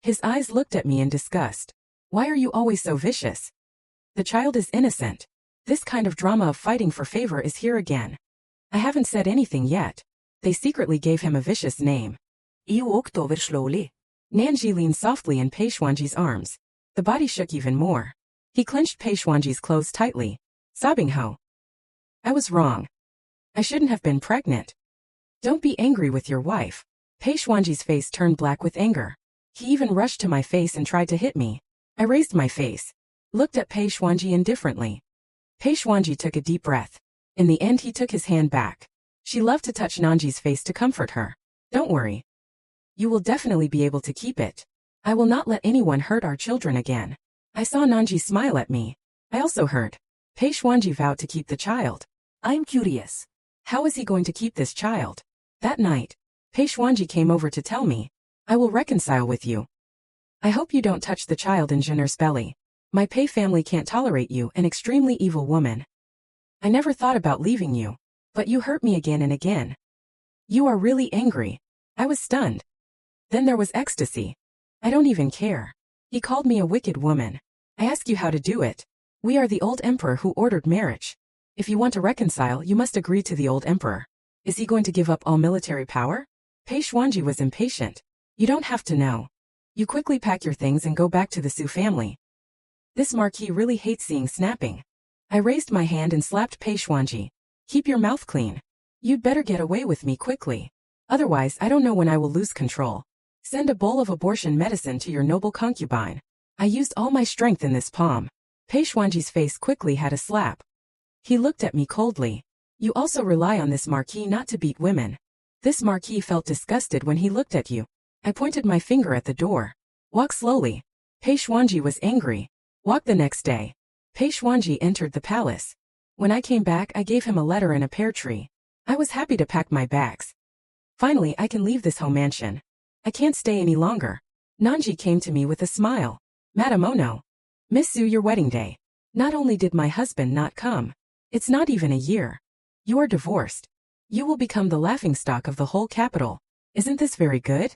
His eyes looked at me in disgust. Why are you always so vicious? The child is innocent. This kind of drama of fighting for favor is here again. I haven't said anything yet. They secretly gave him a vicious name. He walked over slowly. Nanji leaned softly in Pei Xuanji's arms. The body shook even more. He clenched Pei Xuanji's clothes tightly, sobbing ho. I was wrong. I shouldn't have been pregnant. Don't be angry with your wife. Pei Xuanji's face turned black with anger. He even rushed to my face and tried to hit me. I raised my face, looked at Pei Xuanji indifferently. Pei Xuanji took a deep breath. In the end he took his hand back. She loved to touch Nanji's face to comfort her. Don't worry. You will definitely be able to keep it. I will not let anyone hurt our children again. I saw Nanji smile at me. I also heard. Pei Xuanji vowed to keep the child. I'm curious. How is he going to keep this child? That night, Pei Xuanji came over to tell me, I will reconcile with you. I hope you don't touch the child in Jenner's belly. My Pei family can't tolerate you, an extremely evil woman. I never thought about leaving you, but you hurt me again and again. You are really angry. I was stunned. Then there was ecstasy. I don't even care. He called me a wicked woman. I ask you how to do it. We are the old emperor who ordered marriage. If you want to reconcile, you must agree to the old emperor. Is he going to give up all military power? Pei Xuanji was impatient. You don't have to know. You quickly pack your things and go back to the Su family. This marquis really hates seeing snapping. I raised my hand and slapped Pei Xuanji. Keep your mouth clean. You'd better get away with me quickly. Otherwise I don't know when I will lose control. Send a bowl of abortion medicine to your noble concubine. I used all my strength in this palm. Pei Xuanji's face quickly had a slap. He looked at me coldly. You also rely on this marquis not to beat women. This marquis felt disgusted when he looked at you. I pointed my finger at the door. Walk slowly. Pei Xuanji was angry. Walk the next day. Pei Xuanji entered the palace. When I came back I gave him a letter and a pear tree. I was happy to pack my bags. Finally I can leave this home mansion. I can't stay any longer. Nanji came to me with a smile. Madam Ono. Miss Su, your wedding day. Not only did my husband not come, it's not even a year. You are divorced. You will become the laughingstock of the whole capital. Isn't this very good?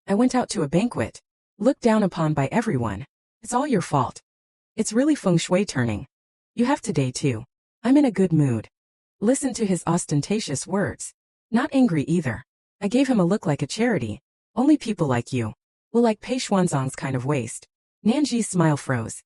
I went out to a banquet. Looked down upon by everyone. It's all your fault. It's really feng shui turning. You have today too. I'm in a good mood. Listen to his ostentatious words. Not angry either. I gave him a look like a charity. Only people like you will like Pei Xuanzang's kind of waist. Nanji's smile froze.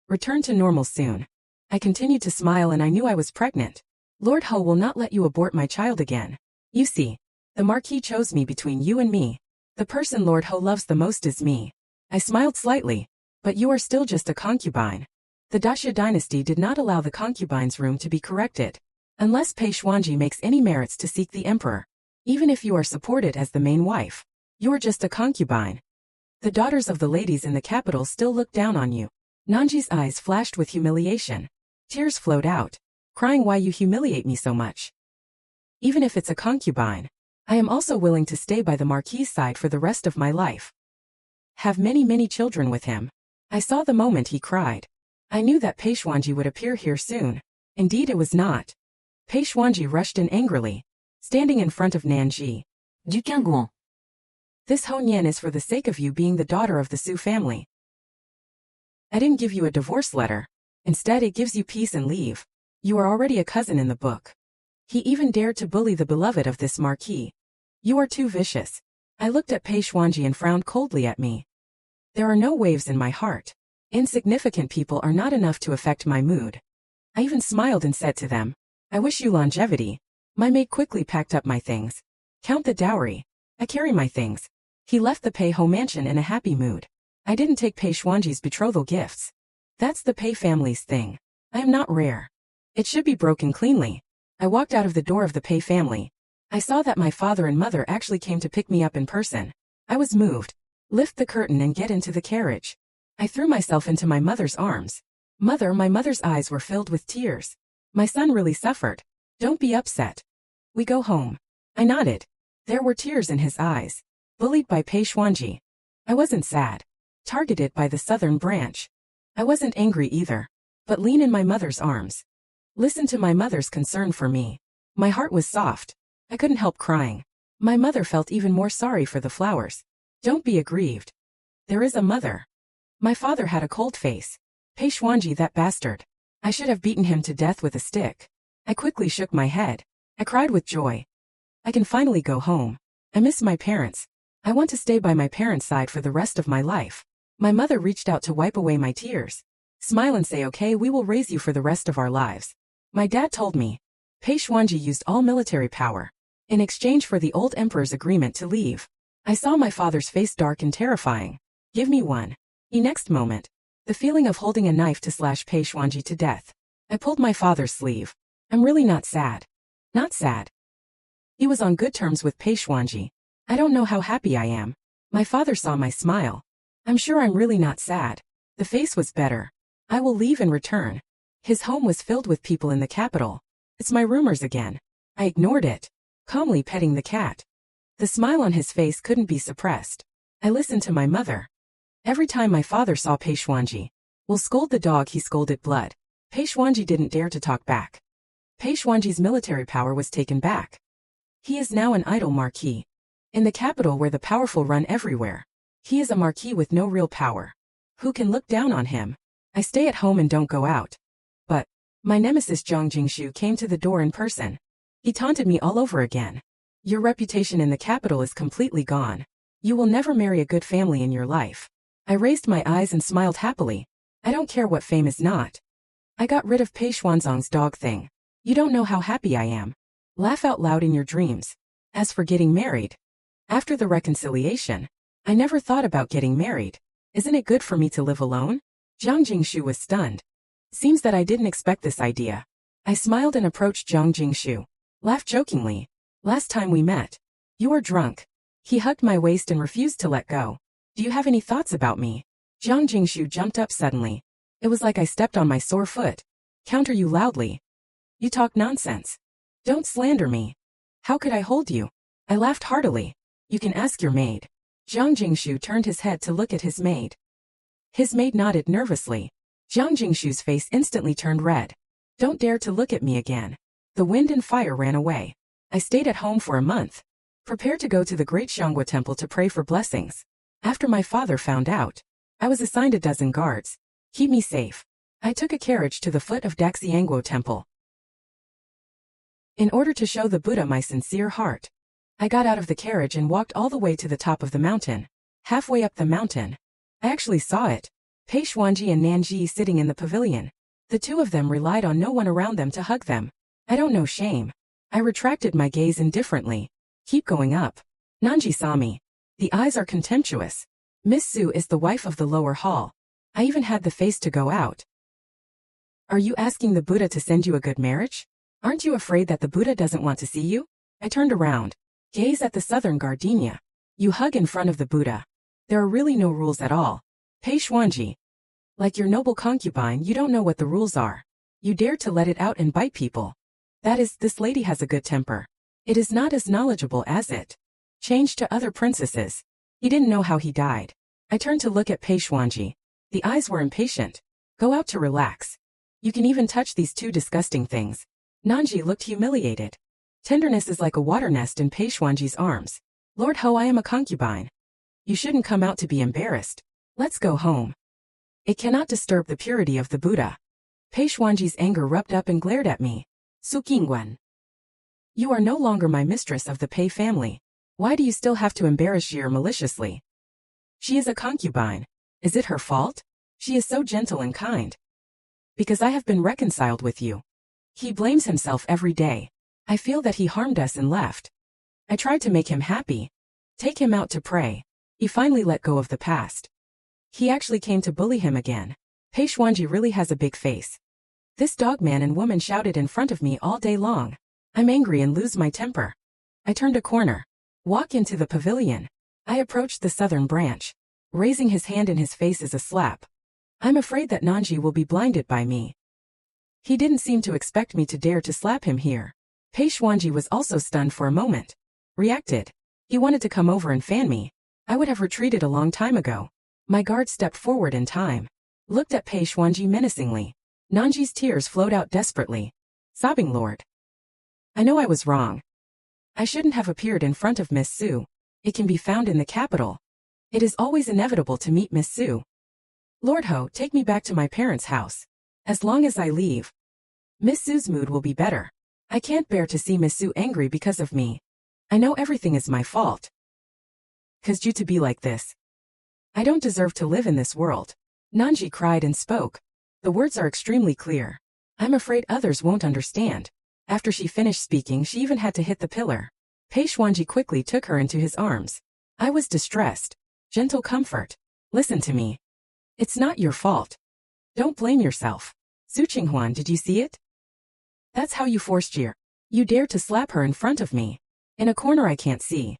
Return to normal soon. I continued to smile and I knew I was pregnant. Lord Ho will not let you abort my child again. You see, the marquis chose me between you and me. The person Lord Ho loves the most is me. I smiled slightly. But you are still just a concubine. The Daxia dynasty did not allow the concubine's room to be corrected. Unless Pei Xuanji makes any merits to seek the emperor. Even if you are supported as the main wife, you are just a concubine. The daughters of the ladies in the capital still look down on you. Nanji's eyes flashed with humiliation. Tears flowed out, crying, why you humiliate me so much. Even if it's a concubine, I am also willing to stay by the marquis' side for the rest of my life. Have many children with him. I saw the moment he cried. I knew that Pei Xuanji would appear here soon. Indeed it was not. Pei Xuanji rushed in angrily, standing in front of Nanji. Du Qinghuan. This Honian is for the sake of you being the daughter of the Su family. I didn't give you a divorce letter. Instead it gives you peace and leave. You are already a cousin in the book. He even dared to bully the beloved of this marquis. You are too vicious. I looked at Pei Xuanji and frowned coldly at me. There are no waves in my heart. Insignificant people are not enough to affect my mood. I even smiled and said to them, I wish you longevity. My maid quickly packed up my things. Count the dowry. I carry my things. He left the Pei Ho mansion in a happy mood. I didn't take Pei Xuanji's betrothal gifts. That's the Pei family's thing. I am not rare. It should be broken cleanly. I walked out of the door of the Pei family. I saw that my father and mother actually came to pick me up in person. I was moved. Lift the curtain and get into the carriage. I threw myself into my mother's arms. Mother, my mother's eyes were filled with tears. My son really suffered. Don't be upset. We go home. I nodded. There were tears in his eyes. Bullied by Pei Xuanji. I wasn't sad. Targeted by the southern branch. I wasn't angry either. But lean in my mother's arms. Listen to my mother's concern for me. My heart was soft. I couldn't help crying. My mother felt even more sorry for the flowers. Don't be aggrieved. There is a mother. My father had a cold face. Pei Xuanji, that bastard. I should have beaten him to death with a stick. I quickly shook my head. I cried with joy. I can finally go home. I miss my parents. I want to stay by my parents' side for the rest of my life. My mother reached out to wipe away my tears. Smile and say, okay, we will raise you for the rest of our lives. My dad told me. Pei Xuanji used all military power in exchange for the old emperor's agreement to leave. I saw my father's face dark and terrifying. Give me one. The next moment, the feeling of holding a knife to slash Pei Xuanji to death. I pulled my father's sleeve. I'm really not sad. Not sad. He was on good terms with Pei Xuanji. I don't know how happy I am. My father saw my smile. I'm sure I'm really not sad. The face was better. I will leave and return. His home was filled with people in the capital. It's my rumors again. I ignored it, calmly petting the cat. The smile on his face couldn't be suppressed. I listened to my mother. Every time my father saw Pei Xuanji, will scold the dog, he scolded blood. Pei Xuanji didn't dare to talk back. Pei Xuanji's military power was taken back. He is now an idle marquis. In the capital where the powerful run everywhere, he is a marquis with no real power. Who can look down on him? I stay at home and don't go out. But my nemesis Zhang Jingshu came to the door in person. He taunted me all over again. Your reputation in the capital is completely gone. You will never marry a good family in your life. I raised my eyes and smiled happily. I don't care what fame is not. I got rid of Pei Xuanzong's dog thing. You don't know how happy I am. Laugh out loud in your dreams. As for getting married, after the reconciliation, I never thought about getting married. Isn't it good for me to live alone? Zhang Jingshu was stunned. Seems that I didn't expect this idea. I smiled and approached Zhang Jingshu. Laughed jokingly. Last time we met, you were drunk. He hugged my waist and refused to let go. Do you have any thoughts about me? Zhang Jingshu jumped up suddenly. It was like I stepped on my sore foot. Counter you loudly. You talk nonsense. Don't slander me. How could I hold you? I laughed heartily. You can ask your maid. Zhang Jingshu turned his head to look at his maid. His maid nodded nervously. Zhang Jingshu's face instantly turned red. Don't dare to look at me again. The wind and fire ran away. I stayed at home for a month. Prepared to go to the great Qinghuan temple to pray for blessings. After my father found out, I was assigned a dozen guards. Keep me safe. I took a carriage to the foot of Daxiangguo temple. In order to show the Buddha my sincere heart, I got out of the carriage and walked all the way to the top of the mountain. Halfway up the mountain, I actually saw it. Pei Xuanji and Nanji sitting in the pavilion. The two of them relied on no one around them to hug them. I don't know shame. I retracted my gaze indifferently. Keep going up. Nanji saw me. The eyes are contemptuous. Miss Su is the wife of the lower hall. I even had the face to go out. Are you asking the Buddha to send you a good marriage? Aren't you afraid that the Buddha doesn't want to see you? I turned around. Gaze at the southern gardenia. You hug in front of the Buddha. There are really no rules at all. Pei Xuanji. Like your noble concubine, you don't know what the rules are. You dare to let it out and bite people. That is, this lady has a good temper. It is not as knowledgeable as it. Changed to other princesses. He didn't know how he died. I turned to look at Pei Xuanji. The eyes were impatient. Go out to relax. You can even touch these two disgusting things. Nanji looked humiliated. Tenderness is like a water nest in Pei Xuanji's arms. Lord Ho, I am a concubine. You shouldn't come out to be embarrassed. Let's go home. It cannot disturb the purity of the Buddha. Pei Xuanji's anger rubbed up and glared at me. Su Qinghuan. You are no longer my mistress of the Pei family. Why do you still have to embarrass Jir maliciously? She is a concubine. Is it her fault? She is so gentle and kind. Because I have been reconciled with you. He blames himself every day. I feel that he harmed us and left. I tried to make him happy. Take him out to pray. He finally let go of the past. He actually came to bully him again. Pei Xuanji really has a big face. This dog man and woman shouted in front of me all day long. I'm angry and lose my temper. I turned a corner. Walk into the pavilion. I approached the southern branch. Raising his hand in his face is a slap. I'm afraid that Nanji will be blinded by me. He didn't seem to expect me to dare to slap him here. Pei Xuanji was also stunned for a moment. Reacted. He wanted to come over and fan me. I would have retreated a long time ago. My guard stepped forward in time. Looked at Pei Xuanji menacingly. Nanji's tears flowed out desperately. Sobbing, Lord. I know I was wrong. I shouldn't have appeared in front of Miss Su. It can be found in the capital. It is always inevitable to meet Miss Su. Lord Ho, take me back to my parents' house. As long as I leave, Miss Su's mood will be better. I can't bear to see Miss Su angry because of me. I know everything is my fault. 'Cause you to be like this. I don't deserve to live in this world. Nanji cried and spoke. The words are extremely clear. I'm afraid others won't understand. After she finished speaking, she even had to hit the pillar. Pei Xuanji quickly took her into his arms. I was distressed. Gentle comfort. Listen to me. It's not your fault. Don't blame yourself. Su Qinghuan, did you see it? That's how you forced Jie. You dared to slap her in front of me. In a corner I can't see.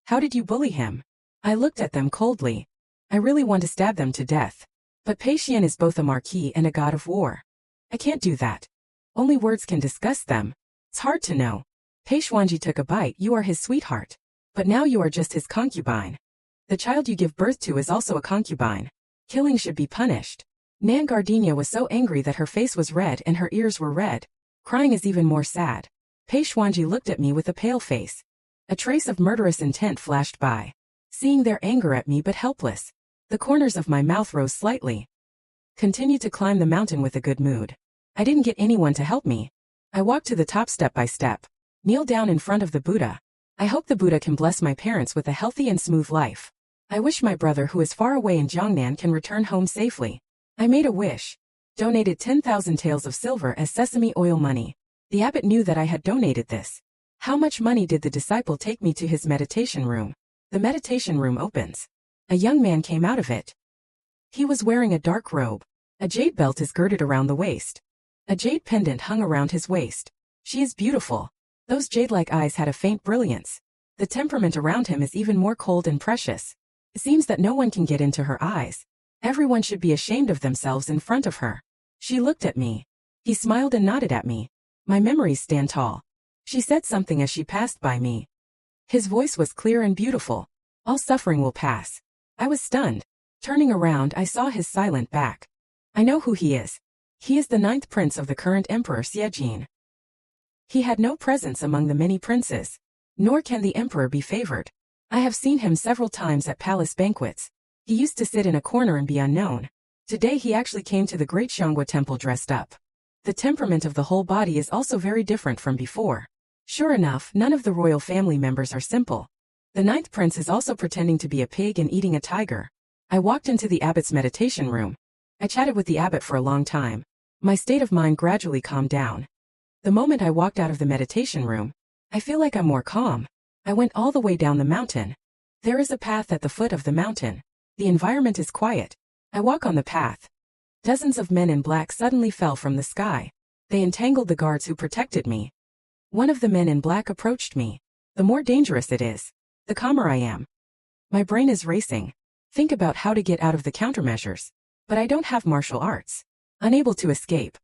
How did you bully him? I looked at them coldly. I really want to stab them to death. But Pei Xian is both a marquis and a god of war. I can't do that. Only words can discuss them. It's hard to know. Pei Xuanji took a bite. You are his sweetheart. But now you are just his concubine. The child you give birth to is also a concubine. Killing should be punished. Nan Gardenia was so angry that her face was red and her ears were red. Crying is even more sad. Pei Xuanji looked at me with a pale face. A trace of murderous intent flashed by. Seeing their anger at me but helpless, the corners of my mouth rose slightly. Continue to climb the mountain with a good mood. I didn't get anyone to help me. I walked to the top step by step. Kneel down in front of the Buddha. I hope the Buddha can bless my parents with a healthy and smooth life. I wish my brother who is far away in Jiangnan can return home safely. I made a wish. Donated 10,000 taels of silver as sesame oil money. The abbot knew that I had donated this. How much money did the disciple take me to his meditation room? The meditation room opens. A young man came out of it. He was wearing a dark robe. A jade belt is girded around the waist. A jade pendant hung around his waist. She is beautiful. Those jade-like eyes had a faint brilliance. The temperament around him is even more cold and precious. It seems that no one can get into her eyes. Everyone should be ashamed of themselves in front of her. She looked at me. He smiled and nodded at me. My memories stand tall. She said something as she passed by me. His voice was clear and beautiful. All suffering will pass. I was stunned. Turning around, I saw his silent back. I know who he is. He is the ninth prince of the current emperor Xie Jin. He had no presence among the many princes. Nor can the emperor be favored. I have seen him several times at palace banquets. He used to sit in a corner and be unknown. Today he actually came to the great Xianghua temple dressed up. The temperament of the whole body is also very different from before. Sure enough, none of the royal family members are simple. The ninth prince is also pretending to be a pig and eating a tiger. I walked into the abbot's meditation room. I chatted with the abbot for a long time. My state of mind gradually calmed down. The moment I walked out of the meditation room, I feel like I'm more calm. I went all the way down the mountain. There is a path at the foot of the mountain. The environment is quiet. I walk on the path. Dozens of men in black suddenly fell from the sky. They entangled the guards who protected me. One of the men in black approached me. The more dangerous it is, the calmer I am. My brain is racing. Think about how to get out of the countermeasures. But I don't have martial arts. Unable to escape.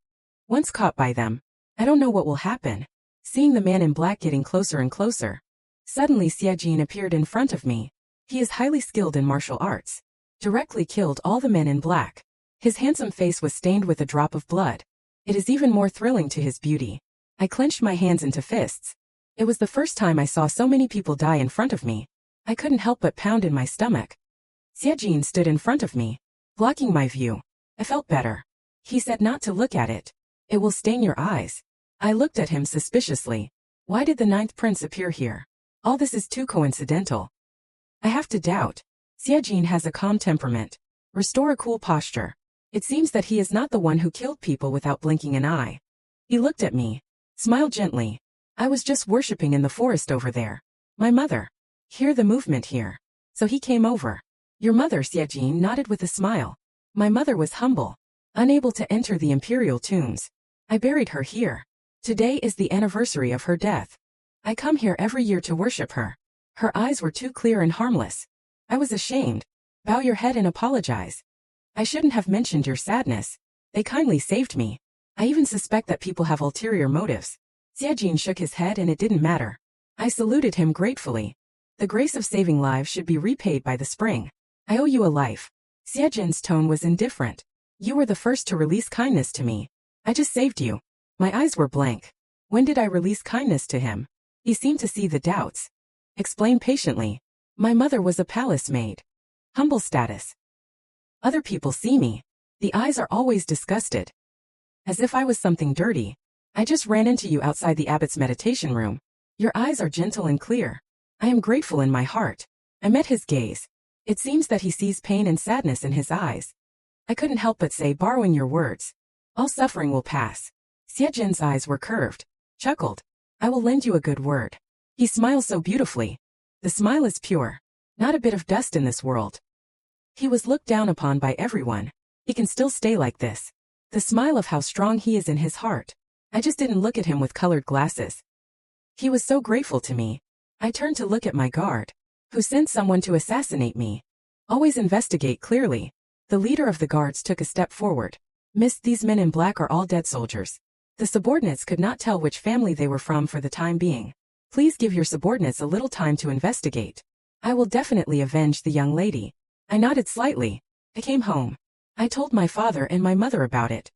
Once caught by them, I don't know what will happen. Seeing the man in black getting closer and closer. Suddenly Xie Jin appeared in front of me. He is highly skilled in martial arts. Directly killed all the men in black. His handsome face was stained with a drop of blood. It is even more thrilling to his beauty. I clenched my hands into fists. It was the first time I saw so many people die in front of me. I couldn't help but pound in my stomach. Xie Jin stood in front of me, blocking my view. I felt better. He said not to look at it. It will stain your eyes. I looked at him suspiciously. Why did the ninth prince appear here? All this is too coincidental. I have to doubt. Xie Jin has a calm temperament. Restore a cool posture. It seems that he is not the one who killed people without blinking an eye. He looked at me. Smiled gently. I was just worshipping in the forest over there. My mother. Hear the movement here. So he came over. Your mother, Xie Jin nodded with a smile. My mother was humble. Unable to enter the imperial tombs. I buried her here. Today is the anniversary of her death. I come here every year to worship her. Her eyes were too clear and harmless. I was ashamed. Bow your head and apologize. I shouldn't have mentioned your sadness. They kindly saved me. I even suspect that people have ulterior motives. Xie Jin shook his head and it didn't matter. I saluted him gratefully. The grace of saving lives should be repaid by the spring. I owe you a life. Xie Jin's tone was indifferent. You were the first to release kindness to me. I just saved you. My eyes were blank. When did I release kindness to him? He seemed to see the doubts. Explain patiently. My mother was a palace maid. Humble status. Other people see me. The eyes are always disgusted. As if I was something dirty. I just ran into you outside the abbot's meditation room. Your eyes are gentle and clear. I am grateful in my heart. I met his gaze. It seems that he sees pain and sadness in his eyes. I couldn't help but say, borrowing your words, all suffering will pass. Xie Jin's eyes were curved, chuckled. I will lend you a good word. He smiles so beautifully. The smile is pure. Not a bit of dust in this world. He was looked down upon by everyone. He can still stay like this. The smile of how strong he is in his heart. I just didn't look at him with colored glasses. He was so grateful to me. I turned to look at my guard, who sent someone to assassinate me. Always investigate clearly. The leader of the guards took a step forward. Miss, these men in black are all dead soldiers. The subordinates could not tell which family they were from for the time being. Please give your subordinates a little time to investigate. I will definitely avenge the young lady. I nodded slightly. I came home. I told my father and my mother about it.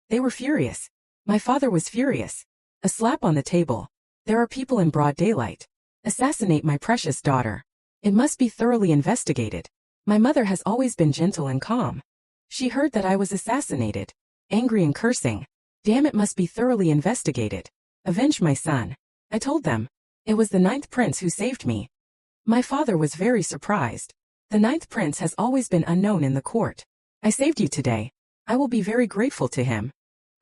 They were furious. My father was furious. A slap on the table. There are people in broad daylight. Assassinate my precious daughter. It must be thoroughly investigated. My mother has always been gentle and calm. She heard that I was assassinated. Angry and cursing. Damn, it must be thoroughly investigated. Avenge my son. I told them. It was the Ninth Prince who saved me. My father was very surprised. The Ninth Prince has always been unknown in the court. I saved you today. I will be very grateful to him.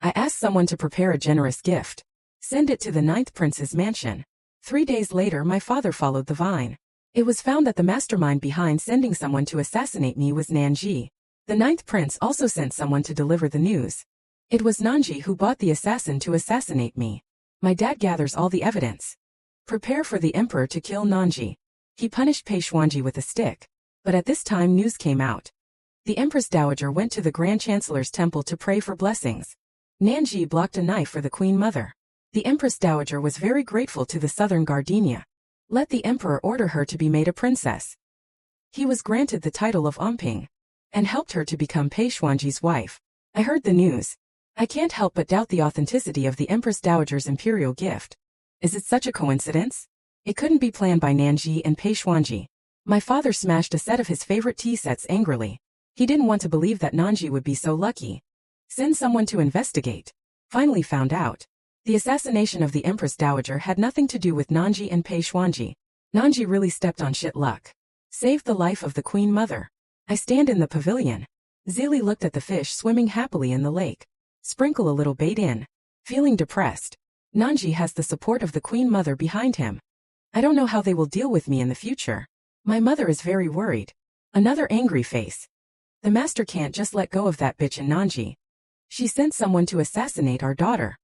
I asked someone to prepare a generous gift. Send it to the Ninth Prince's mansion. 3 days later, my father followed the vine. It was found that the mastermind behind sending someone to assassinate me was Nanji. The Ninth Prince also sent someone to deliver the news. It was Nanji who bought the assassin to assassinate me. My dad gathers all the evidence. Prepare for the emperor to kill Nanji. He punished Pei Xuanji with a stick. But at this time news came out. The Empress Dowager went to the Grand Chancellor's temple to pray for blessings. Nanji blocked a knife for the Queen Mother. The Empress Dowager was very grateful to the Southern Gardenia. Let the emperor order her to be made a princess. He was granted the title of Omping, and helped her to become Pei Xuanji's wife. I heard the news. I can't help but doubt the authenticity of the Empress Dowager's imperial gift. Is it such a coincidence? It couldn't be planned by Nanji and Pei Xuanji. My father smashed a set of his favorite tea sets angrily. He didn't want to believe that Nanji would be so lucky. Send someone to investigate. Finally found out. The assassination of the Empress Dowager had nothing to do with Nanji and Pei Xuanji. Nanji really stepped on shit luck. Saved the life of the Queen Mother. I stand in the pavilion. Zili looked at the fish swimming happily in the lake. Sprinkle a little bait in. Feeling depressed. Nanji has the support of the Queen Mother behind him. I don't know how they will deal with me in the future. My mother is very worried. Another angry face. The master can't just let go of that bitch in Nanji. She sent someone to assassinate our daughter.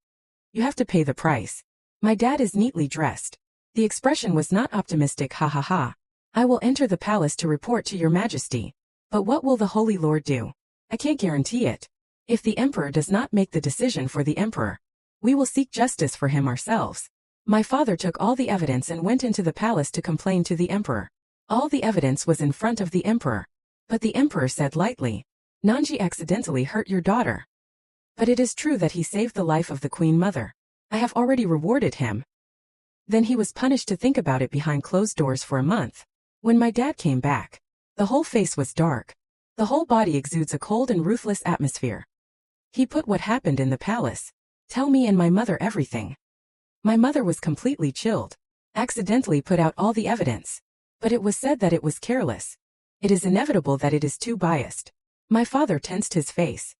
You have to pay the price. My dad is neatly dressed. The expression was not optimistic, ha ha ha. I will enter the palace to report to your majesty. But what will the Holy Lord do? I can't guarantee it. If the emperor does not make the decision for the emperor, we will seek justice for him ourselves. My father took all the evidence and went into the palace to complain to the emperor. All the evidence was in front of the emperor. But the emperor said lightly, Nanji accidentally hurt your daughter. But it is true that he saved the life of the Queen Mother. I have already rewarded him. Then he was punished to think about it behind closed doors for a month. When my dad came back, the whole face was dark. The whole body exudes a cold and ruthless atmosphere. He put what happened in the palace. Tell me and my mother everything. My mother was completely chilled. Accidentally put out all the evidence. But it was said that it was careless. It is inevitable that it is too biased. My father tensed his face.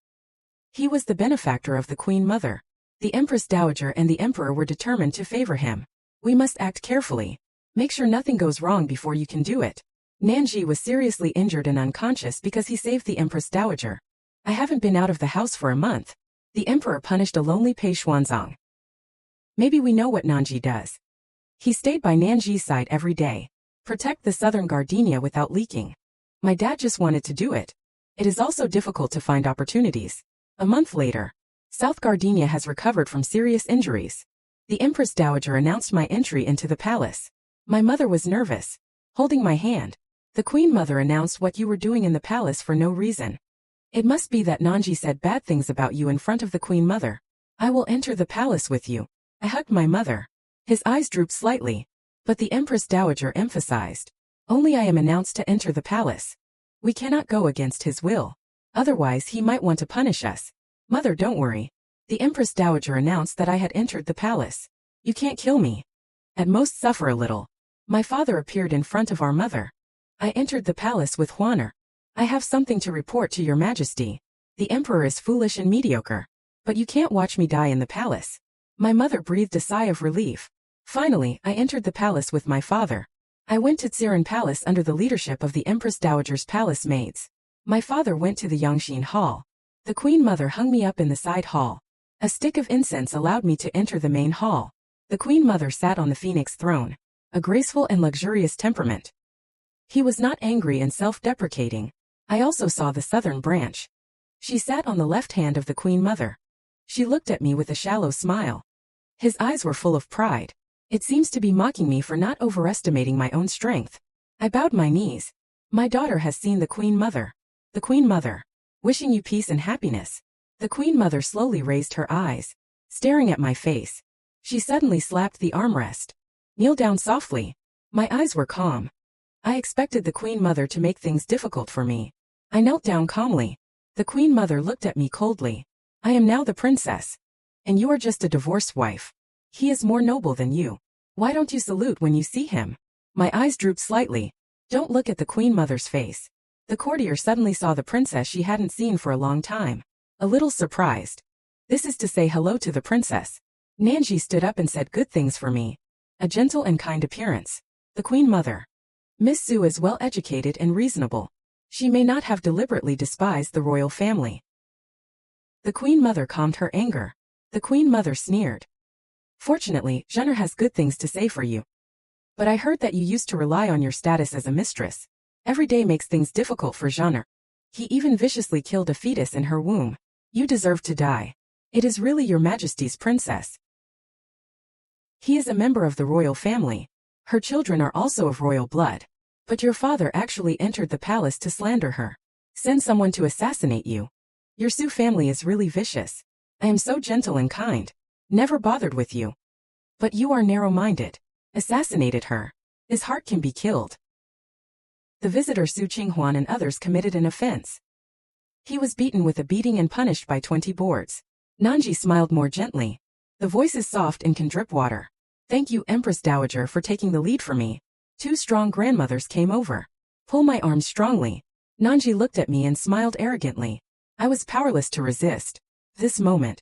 He was the benefactor of the Queen Mother. The Empress Dowager and the Emperor were determined to favor him. We must act carefully. Make sure nothing goes wrong before you can do it. Nanji was seriously injured and unconscious because he saved the Empress Dowager. I haven't been out of the house for a month. The Emperor punished a lonely Pei Xuanzong. Maybe we know what Nanji does. He stayed by Nanji's side every day. Protect the Southern Gardenia without leaking. My dad just wanted to do it. It is also difficult to find opportunities. A month later, South Gardenia has recovered from serious injuries. The Empress Dowager announced my entry into the palace. My mother was nervous, holding my hand. The Queen Mother announced what you were doing in the palace for no reason. It must be that Nanji said bad things about you in front of the Queen Mother. I will enter the palace with you. I hugged my mother. His eyes drooped slightly, but the Empress Dowager emphasized. Only I am announced to enter the palace. We cannot go against his will. Otherwise he might want to punish us. Mother, don't worry. The Empress Dowager announced that I had entered the palace. You can't kill me. At most suffer a little. My father appeared in front of our mother. I entered the palace with Huaner. I have something to report to your majesty. The emperor is foolish and mediocre. But you can't watch me die in the palace. My mother breathed a sigh of relief. Finally, I entered the palace with my father. I went to Tsiren Palace under the leadership of the Empress Dowager's palace maids. My father went to the Yangxin Hall. The Queen Mother hung me up in the side hall. A stick of incense allowed me to enter the main hall. The Queen Mother sat on the phoenix throne, a graceful and luxurious temperament. He was not angry and self-deprecating. I also saw the southern branch. She sat on the left hand of the Queen Mother. She looked at me with a shallow smile. His eyes were full of pride. It seems to be mocking me for not overestimating my own strength. I bowed my knees. My daughter has seen the Queen Mother. The Queen Mother. Wishing you peace and happiness. The Queen Mother slowly raised her eyes, staring at my face. She suddenly slapped the armrest. Kneel down softly. My eyes were calm. I expected the Queen Mother to make things difficult for me. I knelt down calmly. The Queen Mother looked at me coldly. I am now the princess. And you are just a divorced wife. He is more noble than you. Why don't you salute when you see him? My eyes drooped slightly. Don't look at the Queen Mother's face. The courtier suddenly saw the princess she hadn't seen for a long time. A little surprised. This is to say hello to the princess. Nanji stood up and said good things for me. A gentle and kind appearance. The Queen Mother. Miss Su is well educated and reasonable. She may not have deliberately despised the royal family. The Queen Mother calmed her anger. The Queen Mother sneered. Fortunately, Jenner has good things to say for you. But I heard that you used to rely on your status as a mistress. Every day makes things difficult for Jenner. He even viciously killed a fetus in her womb. You deserve to die. It is really your majesty's princess. He is a member of the royal family. Her children are also of royal blood. But your father actually entered the palace to slander her. Send someone to assassinate you. Your Su family is really vicious. I am so gentle and kind. Never bothered with you. But you are narrow-minded. Assassinated her. His heart can be killed. The visitor Su Qinghuan and others committed an offense. He was beaten with a beating and punished by 20 boards. Nanji smiled more gently. The voice is soft and can drip water. Thank you, Empress Dowager, for taking the lead for me. 2 strong grandmothers came over. Pull my arms strongly. Nanji looked at me and smiled arrogantly. I was powerless to resist. This moment.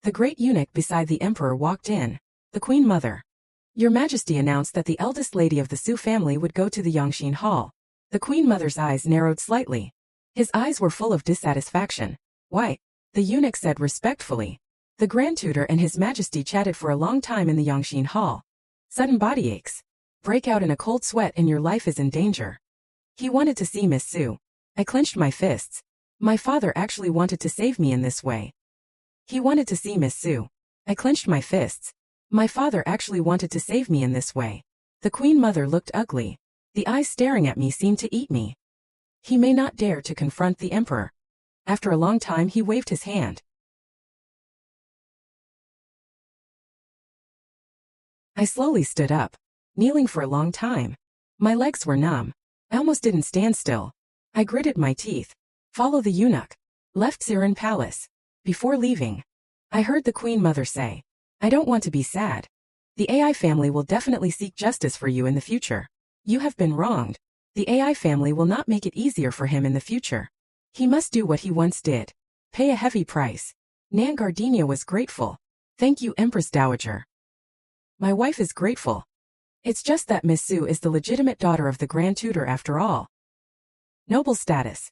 The great eunuch beside the emperor walked in. The Queen Mother. Your Majesty announced that the eldest lady of the Su family would go to the Yangxin Hall. The Queen Mother's eyes narrowed slightly. His eyes were full of dissatisfaction. Why? The eunuch said respectfully. The Grand Tutor and His Majesty chatted for a long time in the Yangxin Hall. Sudden body aches. Break out in a cold sweat and your life is in danger. He wanted to see Miss Su. I clenched my fists. My father actually wanted to save me in this way. He wanted to see Miss Su. I clenched my fists. My father actually wanted to save me in this way. The Queen Mother looked ugly. The eyes staring at me seemed to eat me. He may not dare to confront the emperor. After a long time he waved his hand. I slowly stood up, kneeling for a long time. My legs were numb. I almost didn't stand still. I gritted my teeth. Follow the eunuch. Left Tsiren Palace. Before leaving, I heard the Queen Mother say, I don't want to be sad. The AI family will definitely seek justice for you in the future. You have been wronged. The AI family will not make it easier for him in the future. He must do what he once did. Pay a heavy price. Nan Gardenia was grateful. Thank you, Empress Dowager. My wife is grateful. It's just that Miss Su is the legitimate daughter of the Grand Tutor after all. Noble status.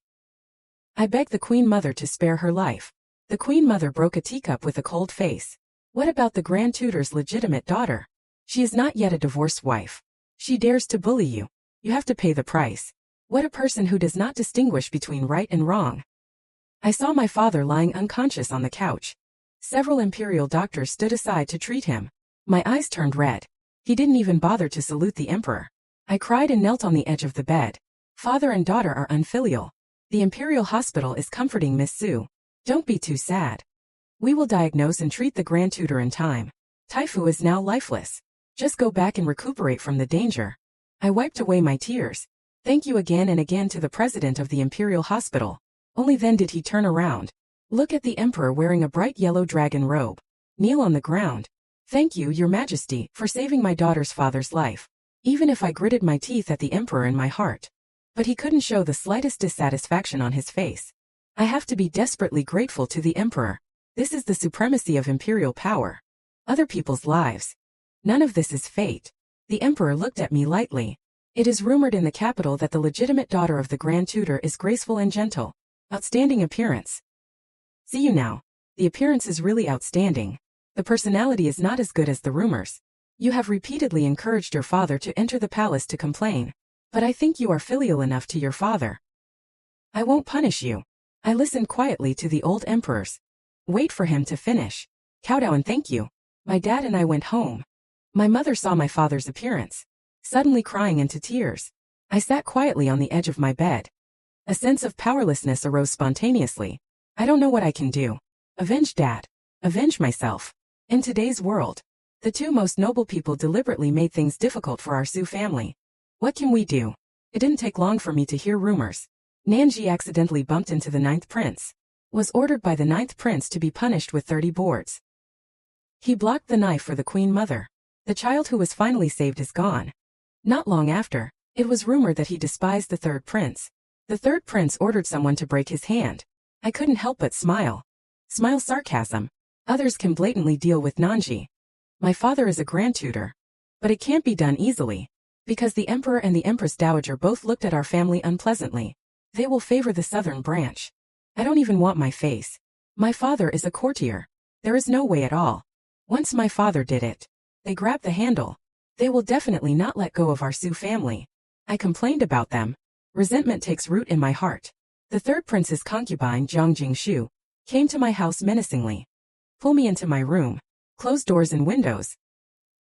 I begged the Queen Mother to spare her life. The Queen Mother broke a teacup with a cold face. What about the Grand Tutor's legitimate daughter? She is not yet a divorced wife. She dares to bully you. You have to pay the price. What a person who does not distinguish between right and wrong. I saw my father lying unconscious on the couch. Several imperial doctors stood aside to treat him. My eyes turned red. He didn't even bother to salute the emperor. I cried and knelt on the edge of the bed. Father and daughter are unfilial. The imperial hospital is comforting Miss Su. Don't be too sad. We will diagnose and treat the Grand Tutor in time. Taifu is now lifeless. Just go back and recuperate from the danger. I wiped away my tears. Thank you again and again to the president of the Imperial Hospital. Only then did he turn around. Look at the emperor wearing a bright yellow dragon robe. Kneel on the ground. Thank you, your majesty, for saving my daughter's father's life. Even if I gritted my teeth at the emperor in my heart. But he couldn't show the slightest dissatisfaction on his face. I have to be desperately grateful to the emperor. This is the supremacy of imperial power. Other people's lives. None of this is fate. The emperor looked at me lightly. It is rumored in the capital that the legitimate daughter of the Grand Tutor is graceful and gentle. Outstanding appearance. See you now. The appearance is really outstanding. The personality is not as good as the rumors. You have repeatedly encouraged your father to enter the palace to complain. But I think you are filial enough to your father. I won't punish you. I listened quietly to the old emperors. Wait for him to finish. Kowtow and thank you. My dad and I went home. My mother saw my father's appearance, suddenly crying into tears. I sat quietly on the edge of my bed. A sense of powerlessness arose spontaneously. I don't know what I can do. Avenge Dad. Avenge myself. In today's world, the two most noble people deliberately made things difficult for our Su family. What can we do? It didn't take long for me to hear rumors. Nanji accidentally bumped into the Ninth Prince. Was ordered by the Ninth Prince to be punished with 30 boards. He blocked the knife for the Queen Mother. The child who was finally saved is gone. Not long after, it was rumored that he despised the Third Prince. The Third Prince ordered someone to break his hand. I couldn't help but smile. Smile sarcasm. Others can blatantly deal with Nanji. My father is a Grand Tutor. But it can't be done easily. Because the Emperor and the Empress Dowager both looked at our family unpleasantly. They will favor the southern branch. I don't even want my face. My father is a courtier. There is no way at all. Once my father did it. They grabbed the handle. They will definitely not let go of our Su family. I complained about them. Resentment takes root in my heart. The Third Prince's concubine, Jiang Jingshu, came to my house menacingly. Pull me into my room. Close doors and windows.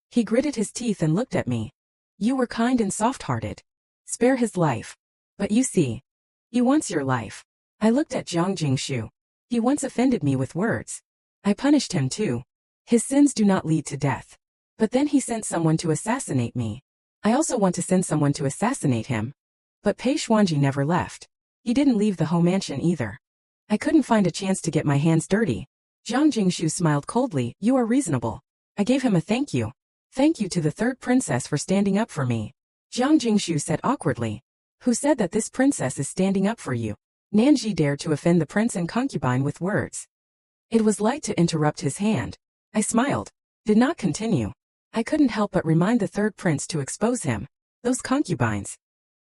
He gritted his teeth and looked at me. You were kind and soft-hearted. Spare his life. But you see, he wants your life. I looked at Jiang Jingshu. He once offended me with words. I punished him too. His sins do not lead to death. But then he sent someone to assassinate me. I also want to send someone to assassinate him. But Pei Xuanji never left. He didn't leave the home mansion either. I couldn't find a chance to get my hands dirty. Jiang Jingshu smiled coldly. You are reasonable. I gave him a thank you. Thank you to the third princess for standing up for me. Jiang Jingshu said awkwardly. Who said that this princess is standing up for you? Nanji dared to offend the prince and concubine with words. It was light to interrupt his hand. I smiled. Did not continue. I couldn't help but remind the third prince to expose him. Those concubines.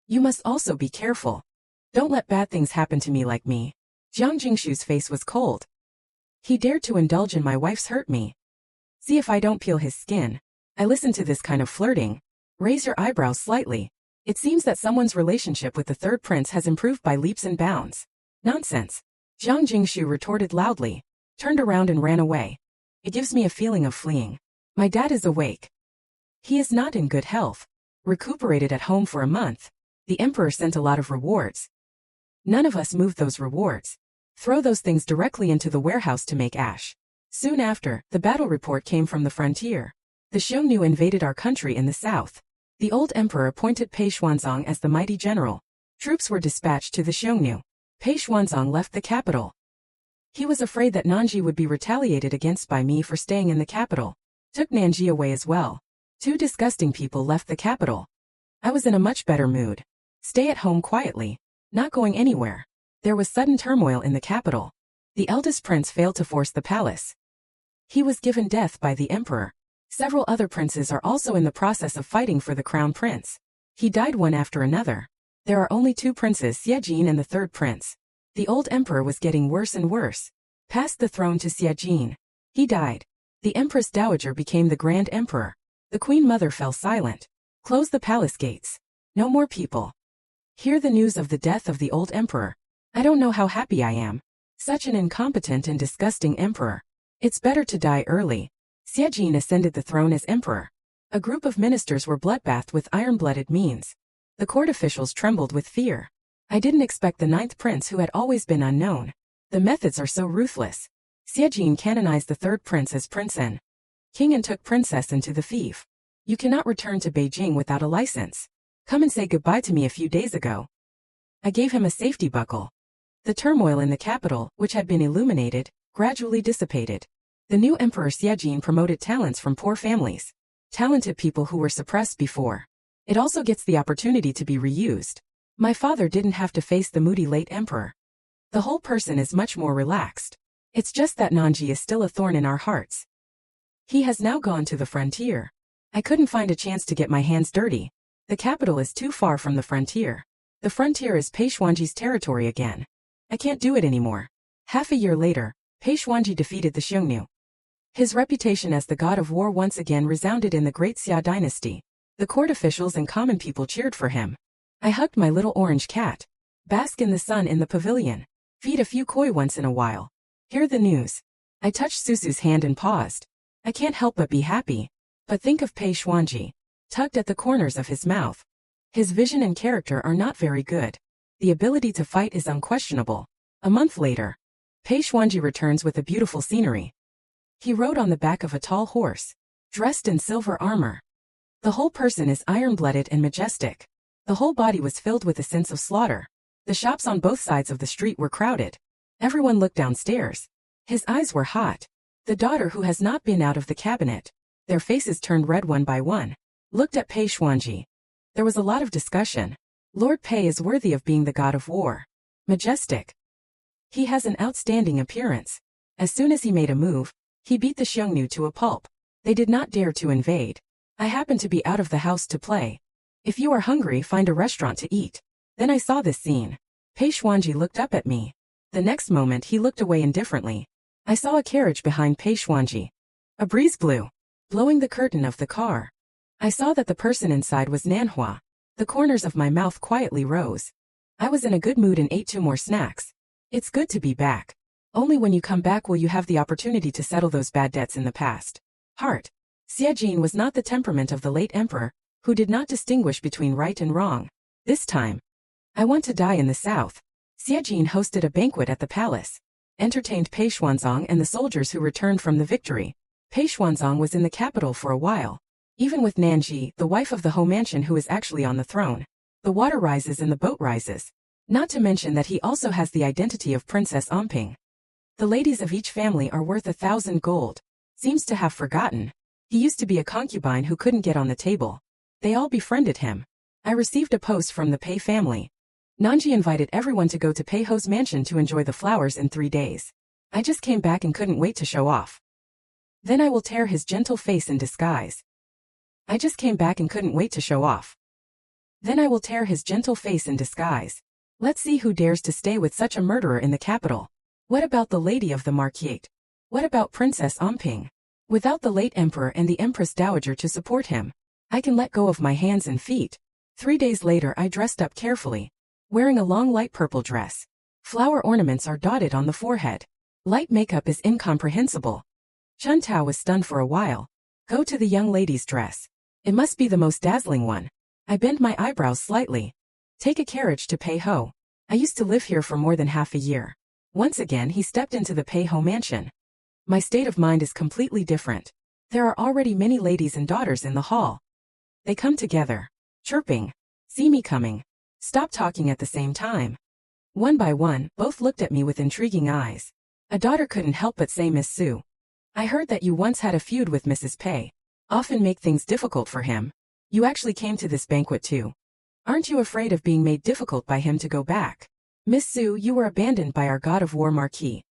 You must also be careful. Don't let bad things happen to me like me. Jiang Jingshu's face was cold. He dared to indulge in my wife's hurt me. See if I don't peel his skin. I listened to this kind of flirting. Raise your eyebrows slightly. It seems that someone's relationship with the third prince has improved by leaps and bounds. Nonsense. Jiang Jingshu retorted loudly, turned around and ran away. It gives me a feeling of fleeing. My dad is awake. He is not in good health. Recuperated at home for a month. The emperor sent a lot of rewards. None of us moved those rewards. Throw those things directly into the warehouse to make ash. Soon after, the battle report came from the frontier. The Xiongnu invaded our country in the south. The old emperor appointed Pei Xuanzong as the mighty general. Troops were dispatched to the Xiongnu. Pei Xuanzong left the capital. He was afraid that Nanji would be retaliated against by me for staying in the capital. Took Nanji away as well. Two disgusting people left the capital. I was in a much better mood. Stay at home quietly. Not going anywhere. There was sudden turmoil in the capital. The eldest prince failed to force the palace. He was given death by the emperor. Several other princes are also in the process of fighting for the crown prince. He died one after another. There are only two princes, Xie Jin and the third prince. The old emperor was getting worse and worse. Passed the throne to Xie Jin. He died. The Empress Dowager became the Grand Emperor. The Queen Mother fell silent. Closed the palace gates. No more people. Hear the news of the death of the old emperor. I don't know how happy I am. Such an incompetent and disgusting emperor. It's better to die early. Xie Jin ascended the throne as emperor. A group of ministers were bloodbathed with iron-blooded means. The court officials trembled with fear. I didn't expect the Ninth Prince who had always been unknown. The methods are so ruthless. Xie Jin canonized the third prince as Prince N. King and took Princess into the fief. You cannot return to Beijing without a license. Come and say goodbye to me a few days ago. I gave him a safety buckle. The turmoil in the capital, which had been illuminated, gradually dissipated. The new Emperor Xie Jin promoted talents from poor families. Talented people who were suppressed before. It also gets the opportunity to be reused. My father didn't have to face the moody late emperor. The whole person is much more relaxed. It's just that Nanji is still a thorn in our hearts. He has now gone to the frontier. I couldn't find a chance to get my hands dirty. The capital is too far from the frontier. The frontier is Peixuanji's territory again. I can't do it anymore. Half a year later, Peixuanji defeated the Xiongnu. His reputation as the god of war once again resounded in the great Xia dynasty. The court officials and common people cheered for him. I hugged my little orange cat. Bask in the sun in the pavilion. Feed a few koi once in a while. Hear the news. I touched Susu's hand and paused. I can't help but be happy. But think of Peixuanji. Tugged at the corners of his mouth. His vision and character are not very good. The ability to fight is unquestionable. A month later, Peixuanji returns with a beautiful scenery. He rode on the back of a tall horse, dressed in silver armor. The whole person is iron-blooded and majestic. The whole body was filled with a sense of slaughter. The shops on both sides of the street were crowded. Everyone looked downstairs. His eyes were hot. The daughter who has not been out of the cabinet, their faces turned red one by one, looked at Peixuanji. There was a lot of discussion. Lord Pei is worthy of being the god of war. Majestic. He has an outstanding appearance. As soon as he made a move, he beat the Xiongnu to a pulp. They did not dare to invade. I happened to be out of the house to play. If you are hungry, find a restaurant to eat. Then I saw this scene. Peixuanji looked up at me. The next moment he looked away indifferently. I saw a carriage behind Peixuanji. A breeze blew, blowing the curtain of the car. I saw that the person inside was Manhua. The corners of my mouth quietly rose. I was in a good mood and ate 2 more snacks. It's good to be back. Only when you come back will you have the opportunity to settle those bad debts in the past. Heart. Xie Jin was not the temperament of the late emperor, who did not distinguish between right and wrong. This time, I want to die in the south. Xie Jin hosted a banquet at the palace, entertained Peixuanzong and the soldiers who returned from the victory. Peixuanzong was in the capital for a while. Even with Nanji, the wife of the Ho mansion who is actually on the throne. The water rises and the boat rises. Not to mention that he also has the identity of Princess Omping. The ladies of each family are worth 1,000 gold. Seems to have forgotten. He used to be a concubine who couldn't get on the table. They all befriended him. I received a post from the Pei family. Nanji invited everyone to go to Pei Ho's mansion to enjoy the flowers in 3 days. I just came back and couldn't wait to show off. Then I will tear his gentle face in disguise. I just came back and couldn't wait to show off. Then I will tear his gentle face in disguise. Let's see who dares to stay with such a murderer in the capital. What about the lady of the marquis? What about Princess Omping? Without the late emperor and the Empress Dowager to support him, I can let go of my hands and feet. 3 days later I dressed up carefully, wearing a long light purple dress. Flower ornaments are dotted on the forehead. Light makeup is incomprehensible. Chun Tao was stunned for a while. Go to the young lady's dress. It must be the most dazzling one. I bent my eyebrows slightly. Take a carriage to Pei Ho. I used to live here for more than half a year. Once again he stepped into the Pei Ho mansion. My state of mind is completely different. There are already many ladies and daughters in the hall. They come together, chirping. See me coming. Stop talking at the same time. One by one, both looked at me with intriguing eyes. A daughter couldn't help but say, Miss Su, I heard that you once had a feud with Mrs. Pei. Often make things difficult for him. You actually came to this banquet too. Aren't you afraid of being made difficult by him to go back? Miss Su, you were abandoned by our god of war marquis.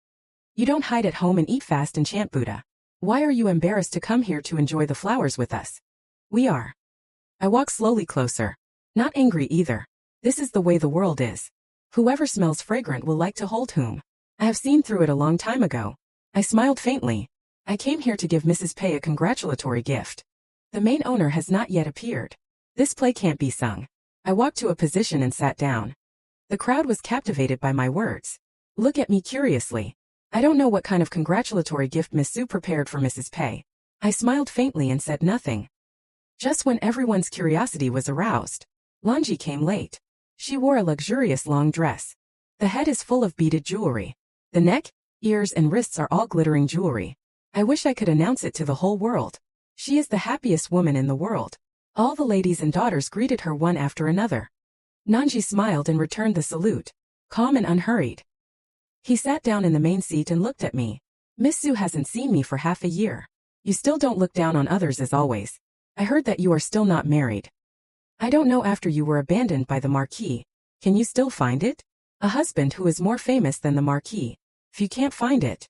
You don't hide at home and eat fast and chant Buddha. Why are you embarrassed to come here to enjoy the flowers with us? We are. I walk slowly closer. Not angry either. This is the way the world is. Whoever smells fragrant will like to hold whom. I have seen through it a long time ago. I smiled faintly. I came here to give Mrs. Pei a congratulatory gift. The main owner has not yet appeared. This play can't be sung. I walked to a position and sat down. The crowd was captivated by my words. Look at me curiously. I don't know what kind of congratulatory gift Miss Su prepared for Mrs. Pei. I smiled faintly and said nothing. Just when everyone's curiosity was aroused, Lanji came late. She wore a luxurious long dress. The head is full of beaded jewelry. The neck, ears and wrists are all glittering jewelry. I wish I could announce it to the whole world. She is the happiest woman in the world. All the ladies and daughters greeted her one after another. Nanji smiled and returned the salute, calm and unhurried. He sat down in the main seat and looked at me. Miss Su hasn't seen me for half a year. You still don't look down on others as always. I heard that you are still not married. I don't know, after you were abandoned by the marquis, can you still find it? A husband who is more famous than the marquis. If you can't find it,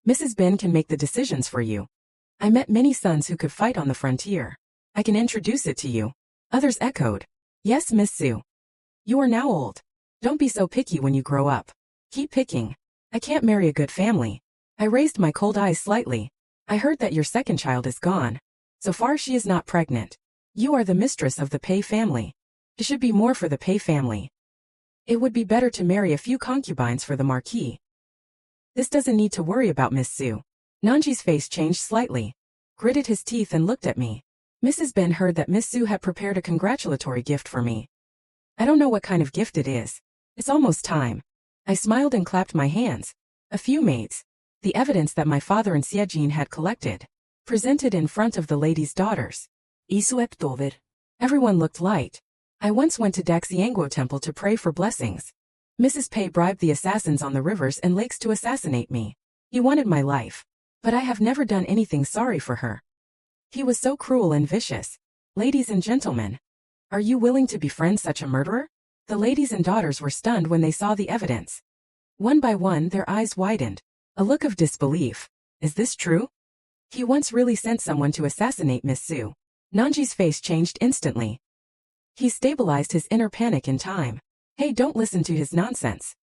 Mrs. Bin can make the decisions for you. I met many sons who could fight on the frontier. I can introduce it to you. Others echoed. Yes, Miss Su. You are now old. Don't be so picky when you grow up. Keep picking. I can't marry a good family. I raised my cold eyes slightly. I heard that your second child is gone. So far she is not pregnant. You are the mistress of the Pei family. It should be more for the Pei family. It would be better to marry a few concubines for the marquis. This doesn't need to worry about Miss Su. Nanji's face changed slightly, gritted his teeth and looked at me. Mrs. Ben heard that Miss Su had prepared a congratulatory gift for me. I don't know what kind of gift it is. It's almost time. I smiled and clapped my hands. A few maids, the evidence that my father and Xie Jin had collected, presented in front of the ladies' daughters. I swept over. Everyone looked light. I once went to Daxiangguo Temple to pray for blessings. Mrs. Pei bribed the assassins on the rivers and lakes to assassinate me. He wanted my life. But I have never done anything sorry for her. He was so cruel and vicious. Ladies and gentlemen, are you willing to befriend such a murderer? The ladies and daughters were stunned when they saw the evidence. One by one their eyes widened. A look of disbelief. Is this true? He once really sent someone to assassinate Miss Su. Nanji's face changed instantly. He stabilized his inner panic in time. Hey, don't listen to his nonsense.